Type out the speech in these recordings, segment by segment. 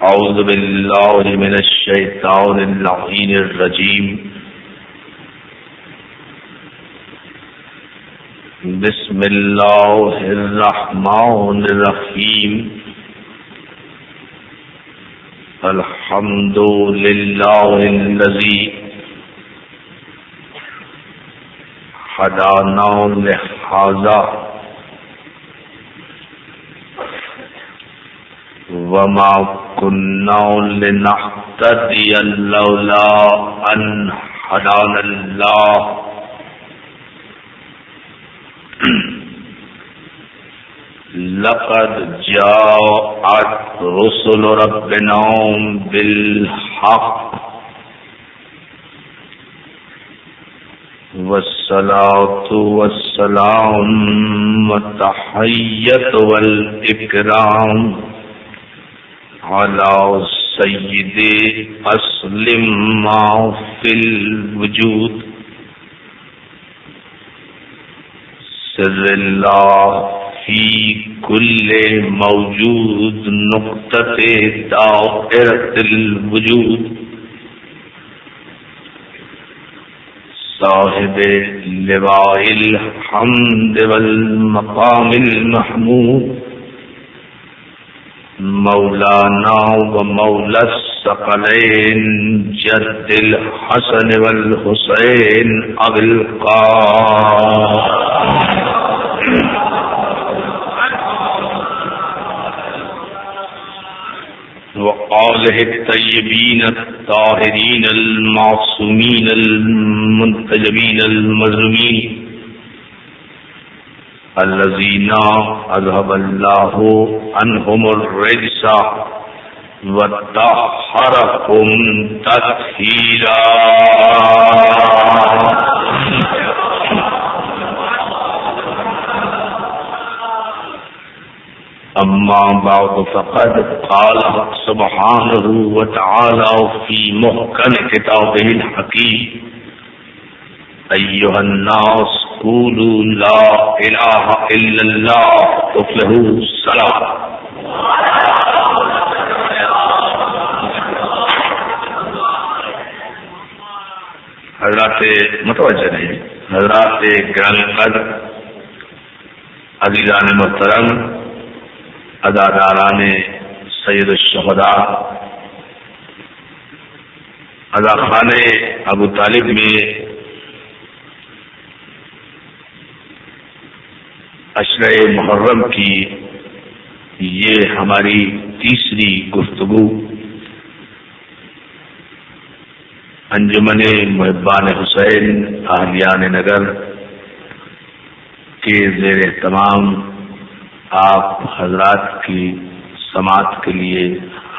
اعوذ باللہ من الشیطان اللعین الرجیم بسم اللہ الرحمن الرحیم الحمد للہ الذی ہدانا لہذا وما كنا لنهتدي لولا أن هدانا الله لقد جاءت رسل ربنا بالحق والصلاة والسلام والتحية والإكرام على سيد أسلم ما في الوجود سر الله في كل موجود نقطة دائرة الوجود صاحب لواء الحمد والمقام المحمود مولانا و مولا الثقلین جد الحسن والحسین ابی القاسم وآلہ الطیبین الطاہرین المعصومین المنتجبین المظلومین الذين أذهب الله عنهم الرجس وطهرهم تطهيرا أما بعد فقد قال سبحانه وتعالى في محكم كتابه الحكيم أيها الناس قولوا لا إله إلا الله تفلحوا الصلاة. حضرات متوجہ ہیں، حضرات گرامی قدر، عزیزان محترم، اداداران سید الشہداء، اداخانہ ابو طالب میں عشرہ محرم کی یہ ہماری تیسری گفتگو انجمن محبان حسین اہلیان نگر کے زیر اہتمام آپ حضرات کی سماعت کے لیے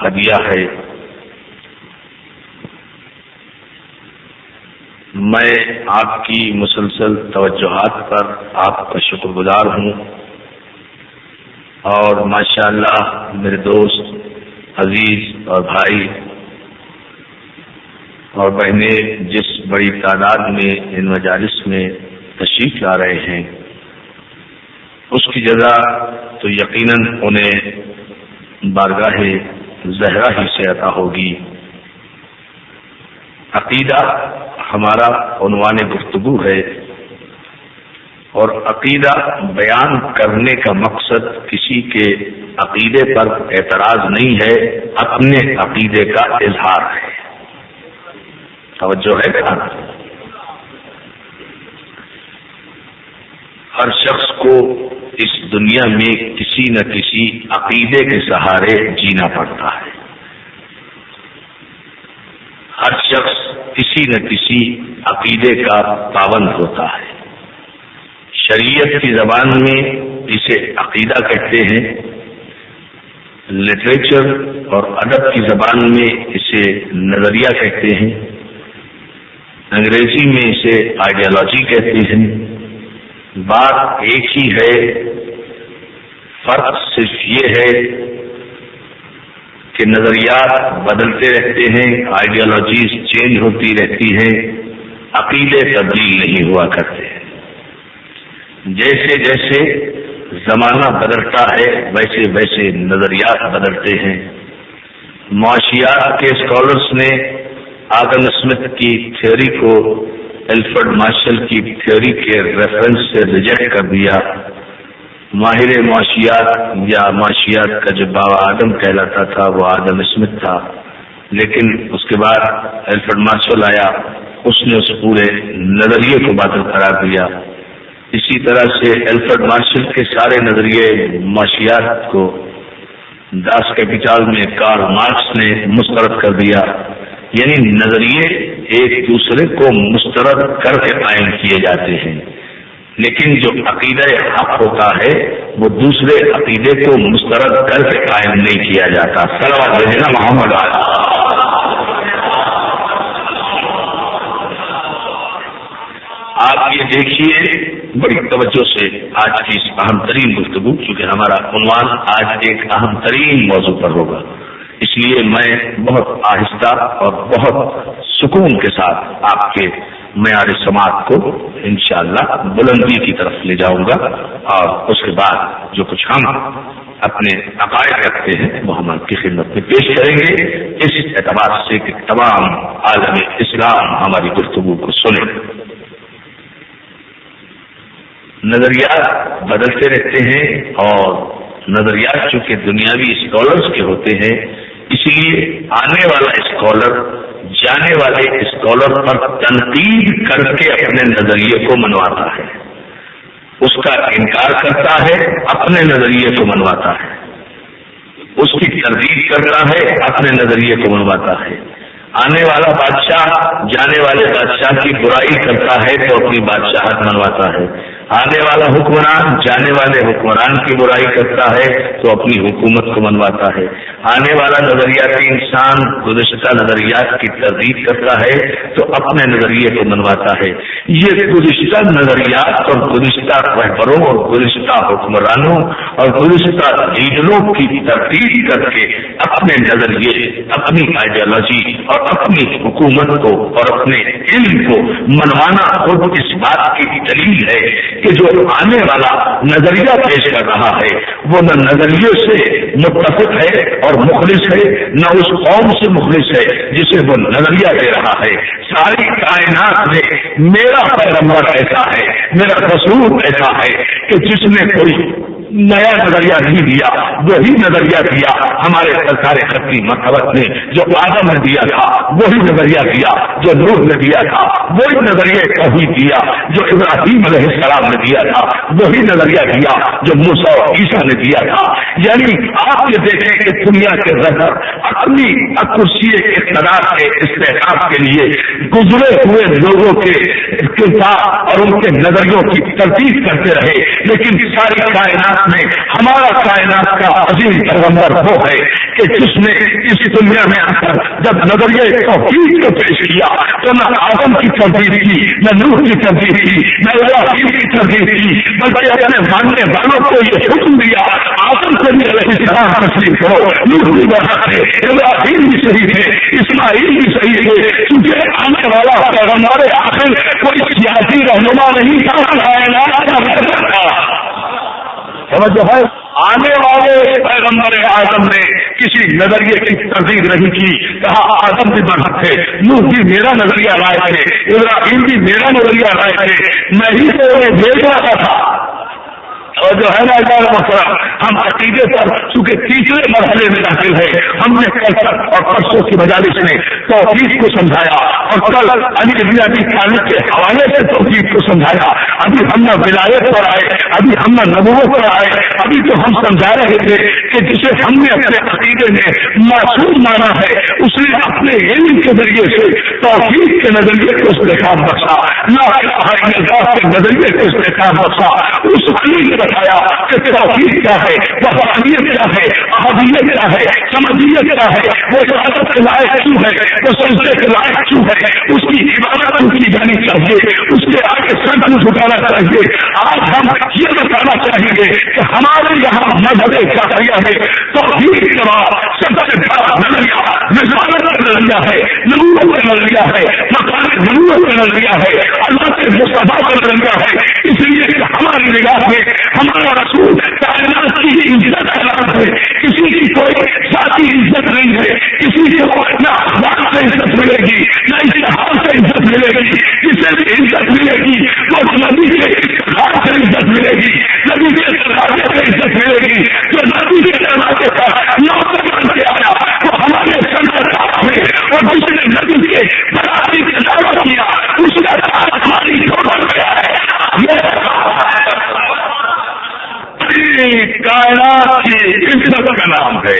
ہدیہ ہے۔ میں آپ کی مسلسل توجہات پر آپ کا شکر گزار ہوں، اور ماشاءاللہ میرے دوست عزیز اور بھائی اور بہنیں جس بڑی تعداد میں ان مجالس میں تشریف لا رہے ہیں، اس کی جزا تو یقیناً انہیں بارگاہ زہرا ہی سے عطا ہوگی۔ عقیدہ ہمارا عنوان گفتگو ہے، اور عقیدہ بیان کرنے کا مقصد کسی کے عقیدے پر اعتراض نہیں ہے، اپنے عقیدے کا اظہار ہے۔ توجہ ہے کیا؟ ہر شخص کو اس دنیا میں کسی نہ کسی عقیدے کے سہارے جینا پڑتا ہے۔ ہر شخص کسی نہ کسی عقیدے کا پابند ہوتا ہے۔ شریعت کی زبان میں اسے عقیدہ کہتے ہیں، لٹریچر اور ادب کی زبان میں اسے نظریہ کہتے ہیں، انگریزی میں اسے آئیڈیالوجی کہتے ہیں۔ بات ایک ہی ہے، فرق صرف یہ ہے کہ نظریات بدلتے رہتے ہیں، آئیڈیالوجیز چینج ہوتی رہتی ہیں، عقیدے تبدیل نہیں ہوا کرتے۔ جیسے جیسے زمانہ بدلتا ہے ویسے ویسے نظریات بدلتے ہیں، معاشیات کے اسکالرس نے آدم اسمتھ کی تھیوری کو الفرڈ مارشل کی تھیوری کے ریفرنس سے ریجیکٹ کر دیا. ماہر معاشیات یا معاشیات کا جو بابا آدم کہلاتا تھا وہ آدم اسمتھ تھا، لیکن اس کے بعد الفرڈ مارشل آیا، اس نے اس پورے نظریے کو باطل قرار دیا. اسی طرح سے الفرڈ مارشل کے سارے نظریے معاشیات کو داس کیپیٹال میں کارل مارکس نے مسترد کر دیا. یعنی نظریے ایک دوسرے کو مسترد کر کے قائم کیے جاتے ہیں، لیکن جو عقیدہ حق ہوتا ہے وہ دوسرے عقیدے کو مسترد کر کے قائم نہیں کیا جاتا. صلوات بھیجنا محمد. آپ یہ دیکھیے بڑی توجہ سے آج کی اس اہم ترین گفتگو، چونکہ ہمارا عنوان آج ایک اہم ترین موضوع پر ہوگا، اس لیے میں بہت آہستہ اور بہت سکون کے ساتھ آپ کے معیار سماعت کو انشاءاللہ بلندی کی طرف لے جاؤں گا، اور اس کے بعد جو کچھ ہم اپنے عقائد رکھتے ہیں وہ ہم آپ کی خدمت میں پیش کریں گے، اس اعتبار سے کہ تمام عالم اسلام ہماری گفتگو کو سنیں. نظریات بدلتے رہتے ہیں، اور نظریات چونکہ دنیاوی اسکالرس کے ہوتے ہیں، اس لیے آنے والا اسکالر جانے والے اسکالر پر تنقید کر کے اپنے نظریے کو منواتا ہے، اس کا انکار کرتا ہے، اپنے نظریے کو منواتا ہے، اس کی تردید کرتا ہے، اپنے نظریے کو منواتا ہے. آنے والا بادشاہ جانے والے بادشاہ کی برائی کرتا ہے تو اپنی بادشاہت منواتا ہے. آنے والا حکمران جانے والے حکمران کی برائی کرتا ہے تو اپنی حکومت کو منواتا ہے. آنے والا نظریاتی انسان گزشتہ نظریات کی تردید کرتا ہے تو اپنے نظریے کو منواتا ہے. یہ گزشتہ نظریات اور گزشتہ رہبروں اور گزشتہ حکمرانوں اور گزشتہ لیڈروں کی تردید کر کے اپنے نظریے، اپنی آئیڈیالوجی اور اپنی حکومت کو اور اپنے علم کو منوانا خود اس بات کی دلیل ہے کہ جو آنے والا نظریہ پیش کر رہا ہے وہ نہ نظریے سے متفق ہے اور مخلص ہے، نہ اس قوم سے مخلص ہے جسے وہ نظریہ دے رہا ہے. ساری کائنات میں میرا پیغمبر ایسا ہے، میرا رسول ایسا ہے کہ جس نے کوئی نیا نظریہ نہیں دیا، وہی نظریہ دیا ہمارے سرکار خطی مرحبت نے جو آدم نے دیا تھا، وہی نظریہ دیا جو نوح نے دیا تھا، وہی نظریہ توحید دیا جو ابراہیم علیہ السلام نے دیا تھا، وہی نظریہ دیا جو موسیٰ اور عیسیٰ نے دیا تھا. یعنی آپ یہ دیکھیں کہ دنیا کے رہبر اپنی کرسی اقتدار کے استحقاق کے لیے گزرے ہوئے لوگوں کے کردار اور ان کے نظریوں کی تردید کرتے رہے، لیکن ساری کائنات میں ہمارا کائنات کا عظیم پیغمبر وہ ہے کہ جس نے اس دنیا میں آ کر جب نظریہ توحید کو پیش کیا تو نہ آدم کی تردید کی، نہ نوح کی تردید کی، نہ ابراہیم کی تردید کی، بلکہ اپنے ماننے والوں کو یہ حکم دیا آدم کو بھی علیہ السلام تسلیم کرو، نوح بھی برحق ہے، ابراہیم بھی صحیح ہے، اسماعیل بھی صحیح ہے، کیونکہ آنے والا پیغمبر آخر کوئی سیاسی رہنما نہیں تھا، کائنات کا پیغمبر تھا. سمجھو ہے آنے والے پیغمبر اعظم نے کسی نظریے کی تردید نہیں کی، کہا آدم بھی برحق ہے، نوح بھی میرا نظریہ لائے تھے، ابراہیم بھی میرا نظریہ لائے تھے، میں ہی تو انہیں بھیج رہا تھا. اور جو ہے نا مسئلہ ہم عقیدے پر چونکہ تیسرے مرحلے میں داخل ہے، ہم نے کل تک اور پرسوں کی مجالس میں توحید کو سمجھایا اور کل علی بن ابی طالب کے حوالے سے توحید کو سمجھایا. ابھی ہم نہ ولایت پر آئے، ابھی ہم نہ نبوت پر آئے، ابھی تو ہم سمجھا رہے تھے کہ جسے ہم نے اپنے عقیدے میں معصوم مانا ہے اس نے اپنے علم کے ذریعے سے توحید کے نظریے کو استحکام بخشا، لا الہ الا اللہ کے نظریے کو استحکام بخشا. اس علی نے بتایا کہ توحید کیا ہے، وحدانیت کیا ہے، احدیت کیا ہے، سمجھیت کیا ہے، وہ عبادت کے لائق کیوں ہے، وہ سجدے کے لائق کیوں ہے، اس کی عبادت کی جانی چاہیے، اس کے آگے سر کو جھکانا چاہیے. آج ہم یہ بتانا چاہیں گے کہ ہمارے یہاں مذہب شافعیہ ہے توحید کے بعد سب سے بڑا نظریہ رسالت کا نظریہ ہے، نبوت کا نظریہ ہے، مقام نبوت کا نظریہ ہے، اللہ کے مصطفیٰ کا نظریہ ہے. اس لیے کہ ہماری نگاہ میں ہمارا رسول کائنات کی عزت ہے، کسی کی کوئی ذاتی عزت نہیں ہے، کسی کو نہ اخلاق سے عزت ملے گی نہ اشتہار سے عزت ملے گی. جسے بھی عزت ملے گی وہ نبی کے اقتدار سے عزت ملے گی, نبی کے دروازے سے عزت ملے گی. جو نبی کے دروازے پر نوکر بن کے آیا وہ ہمارے سنت میں, اور جس نے نبی کے برابری کے دعویٰ کیا اس کا ساتھ ہماری جوڑ گیا ہے. کائنات کی عزت کا نام ہے.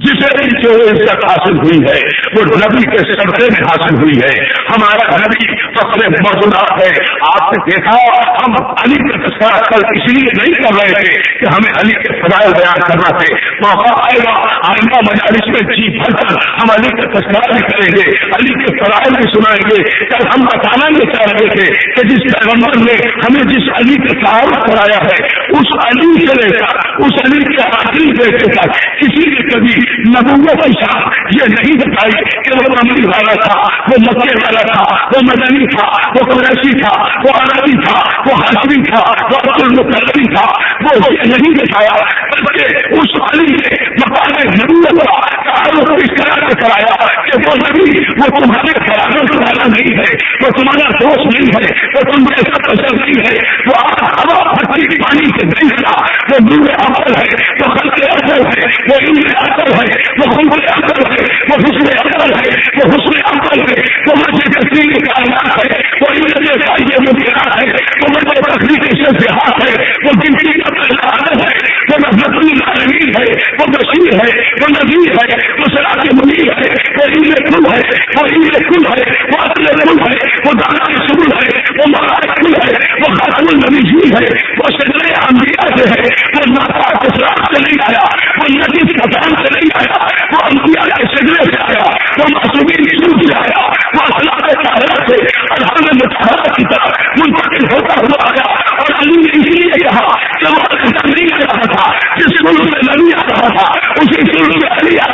جسے جو عزت حاصل ہوئی ہے وہ نبی کے صدقے میں حاصل ہوئی ہے. ہمارا نبی فخر موجودات ہے. آپ نے دیکھا ہم علی کا تذکرہ کل اس لیے نہیں کر رہے تھے کہ ہمیں علی کے فضائل بیان کرنا تھے. موقع آئے گا آئندہ مجالس میں جی بھر کر ہم علی کا تذکرہ بھی کریں گے, علی کے فضائل بھی سنائیں گے. کل ہم بتانا نہیں چاہ رہے تھے کہ جس پیغمبر نے ہمیں جس علی کا تعارف کرایا ہے اس علی سے لے کر اس علی کے آخری بیٹے تک کسی نے کبھی نبوت کی شان یہ نہیں بتائی کہ وہ امری والا تھا, وہ مکے والا تھا, وہ مدنی تھا, وہ قریشی تھا, وہ عربی تھا, وہ ہاشمی تھا, وہ عبد المطلبی تھا. وہ یہ نہیں بتایا بلکہ اس علی نے مقام نبوت کا تعارف اس طرح سے کرایا کہ وہ نبی وہ تمہارے خیالات والا نہیں ہے, وہ تمہارا دوست نہیں ہے, وہ تم جیسا بشر نہیں ہے, وہ ہوا بھرتی پانی سے نہیں تھا, وہ نور عمل ہے, وہ خلق اثر ہے, وہ علم اثر ہے, وہ خلق اثر ہے, وہ حسن اثر ہے, وہ حسن عمل ہے, وہ مجھے تصویر کائنات ہے, وہ علم چاہیے مبینات ہے, وہ مجھے تخلیق شہاد ہے, وہ گنتی کا پہلا عدد ہے, وہ رحمت للعالمین ہے, وہ بشیر ہے, وہ نذیر ہے, وہ سراج منیر ہے, وہ علم کل ہے, وہ علم کل ہے, وہ عقل کل ہے, وہ دانا سبل ہے, وہ مغار کل ہے, وہ خاتم النبیین ہے, وہ شجر انبیاء سے ہے, وہ ناتا اسلام سے نہیں آیا, وہ نبی خطان سے نہیں آیا, وہ انبیاء کے شجرے سے آیا, وہ معصومین کی روح سے آیا, وہ اخلاق طاہرہ سے الحمد مطہرہ کی طرح منتقل ہوتا ہوا آیا. اور علی نے اس لیے کہا کہ وہ نہیں آ رہا تھا جس ملک سے نبی آ رہا تھا اسی ملک میں علی آ